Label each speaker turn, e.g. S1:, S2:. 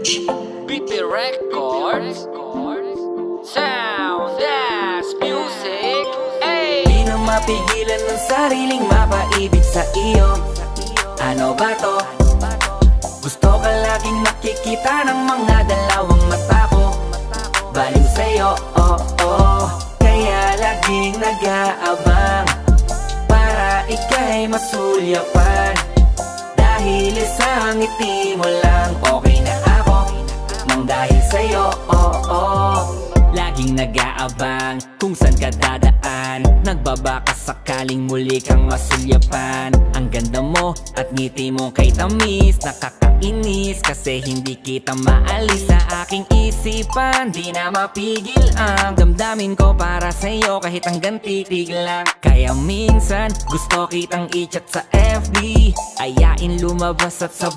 S1: BP Records, Sound Dance Music.
S2: Di na mapigilan ng sariling mapaibig sa iyo. Ano ba to? Gusto ka laging nakikita ng mga dalawang mata ko. Baliw sa'yo, kaya laging nag-aabang para ika'y masulyapan. Dahil isang ngiti mo lang, okay na ako nang dahil sa'yo, laging nag-aabang kung saan ka dadaan. Nagbabaka sakaling muli kang masulyapan. Ang ganda mo at ngiti mo kay tamis, nakakainis kasi hindi kita maalis sa aking isipan. Di na mapigil ang damdamin ko para sa'yo kahit hanggang titig lang. Kaya minsan gusto kitang i-chat sa FB, ayain lumabas at sabay